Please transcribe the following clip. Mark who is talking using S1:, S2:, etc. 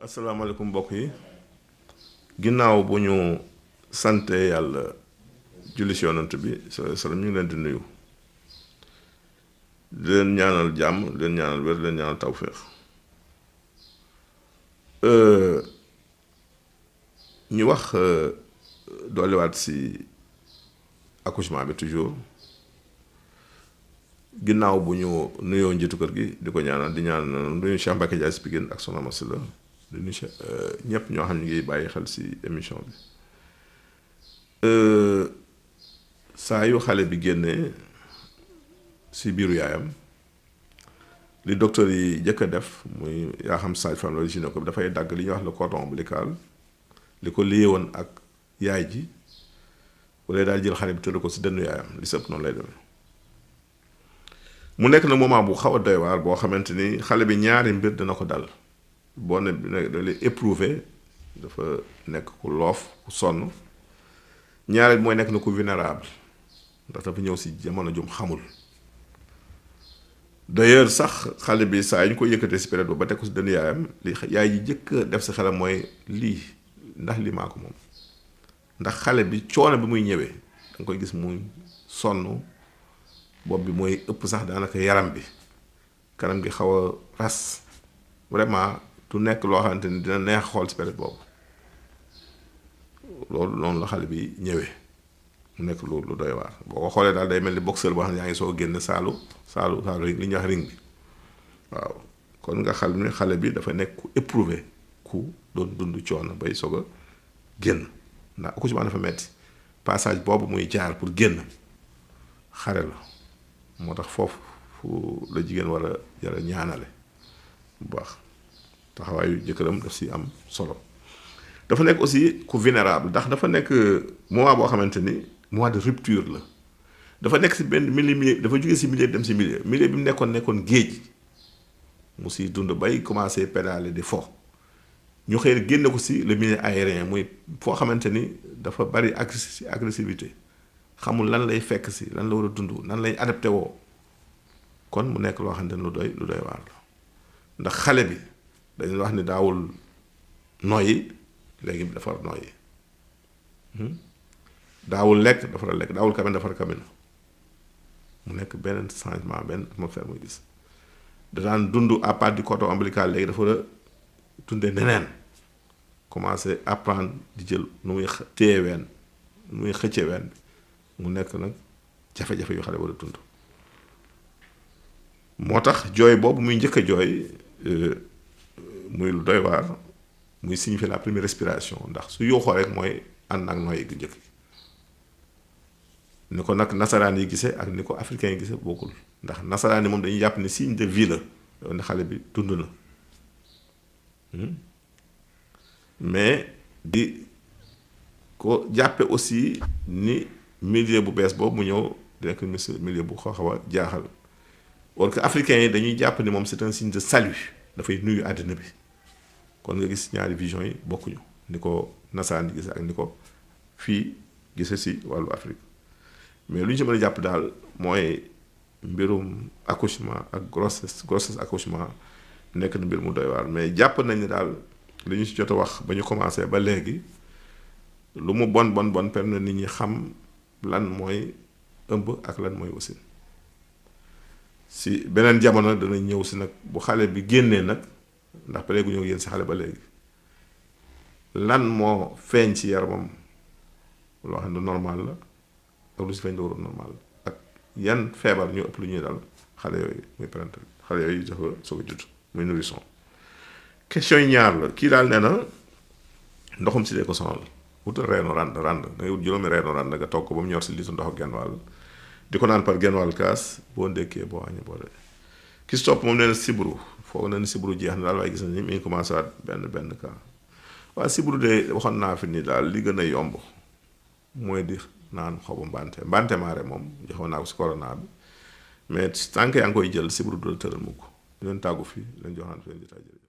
S1: asalaamaaleykum mbokk yi ginnaaw bu ñu sante yàlla julli si yonent bi salaam ñu ngi leen di nuyu di leen ñaanal jàmm di leen ñaanal wér di leen ñaanal tawféex ñu wax dolliwaat si accouchement bi toujours ginnaaw bu ñu nuyoo njiitu kër gi di ko ñaanal di ñaanal nuyu Cheikh Mbacké Ndiaye si Pikine ak Soxna Massi la di nuyu ñëpp ñoo xam ne ñu ngi bàyyi xel si émission bi saa yu xale bi génnee si biiru yaayam li docteur yi jëkk a def muy yaa xam sage-femme wala gynéco bi dafay dagg li ñuy wax le cordon ombilical li ko lié woon ak yaay ji wala daal jël xale bi tëdd ko si dënnu yaayam li sëpp noonu lay demee mu nekk na moment bu xaw a doy waar boo xamante ni xale bi ñaari mbir dina ko dal boo ne da lay éprouvé dafa nekk ku loof ku sonn ñaareel mooy nekk na ku vulnérable ndax dafa ñëw si jamono jum xamul d'ailleurs sax xale bi saa yi ñu ko yëkkatee si période ba teg ko si dënn yaayam li yaay ji jëkk def si xelam mooy lii ndax lii maa ko moom ndax xale bi coono bi muy ñëwee da nga koy gis muy sonn bopp bi mooy ëpp sax daanaka yaram bi kanam gi xaw a ras vraiment du nekk loo xamante ni dina neex xool ci période boobu loolu noonu la xale bi ñëwee mu nekk lu doy waar boo ko xoolee daal day mel ni boxeur boo xam ne yaa ngi soo génn saalu li ñuy wax ring bi waaw kon nga xale bi dafa nekk ku éprouvé ku doon dund coono bay soog a génn ndax accouchement dafa metti passage boobu muy jaar pour génn xare la moo tax foofu fu la jigéen war a jara ñaanale bu baax taxawaayu jëkkëram daf si am solo dafa nekk aussi ku vulnérable ndax dafa nekk moment boo xamante ni mois de rupture la dafa nekk si benn milieu dafa jógee si milieu dem si milieu bi mu nekkoon géej mu si dund bay commencé pédaler di fo ñu xëy génne ko si le milieu aérien muy foo xamante ni dafa bari agressivité xamul lan lay fekk si lan la war a dund nan lay adapté woo kon mu nekk loo xamante ni lu doy waar la ndax xale bi dañuy wax ni daawul noyyi léegi dafa noyyi daawul lekk dafa lekk daawul kamin dafa kamin mu nekk benn changement benn atmosphère muy gis da daan dund à part du cordon ombilical léegi dafa dundee neneen commencé apprendre di jël nu muy téye ween nu muy xëcce ween bi mu nekk nag jafe-jafe yu xale war a dund moo tax jooy boobu muy njëkk a jooy muy lu doy waar muy signifier la première respiration ndax su yooxoo rek mooy ànd ak nooy gu njëkk ni ko nag nasaraan yi gisee ak ni ko africain yi gisee bokkul ndax nasaraan yi moom dañuy jàpp ni signe de vie la yow ne xale bi dund na mais di ko jàppe aussi ni milieu bu bees boobu mu ñëw di nekk milieu bu xaw a jaaxal or que africains yi dañuy jàpp ni moom c'est un signe de salut dafay nuyu àddina bi kon nga gis ñaari vision yi bokkuñu ni ko nasaraan yi gis ak ni ko fii gise si wàllu Afrique mais lu ñu ci mën a jàpp daal mooy mbirum accouchement ak grossesse accouchement nekk na mbir mu doy waar mais jàpp nañ ni daal li ñu si jot a wax ba ñu commencé ba léegi lu mu bon permettre nit ñi xam lan mooy ëmb ak lan mooy wasin si beneen jamono dana ñëw si nag bu xale bi génnee nag ndax ba léegi ñëw yéen si xale ba léegi lan moo feeñ ci yaramam loo xam ne normal la ak lu si feeñ la waroon normal ak yan feebar ñoo ëpp lu ñuy dal xale yooyu muy parental xale yooyu dafa soog a judd muy nourrisson question yi ñaar la kii daal nee na ndoxum si dee ko sonal wutal reenu rand da ngay wut juróomi reenu rand nga togg ko ba mu ñor si litre ndox genn wàll di ko naan par genn wàll kaas boo ndékkee boo añee boo dee ki si topp moom nee na sibru foog na ni sibru jeex na daal waaye gis na ni mi ngi commencé waat benn cas waaye sibru de waxoon naa fi ni daal li gën a yomb mooy di naan xobu mbante maare moom joxoon naa ko si corona bi mais tant que yaa ngi koy jël sibru du la tëral mukk leen tàggu fii leen joxaan fi leen jotaay jël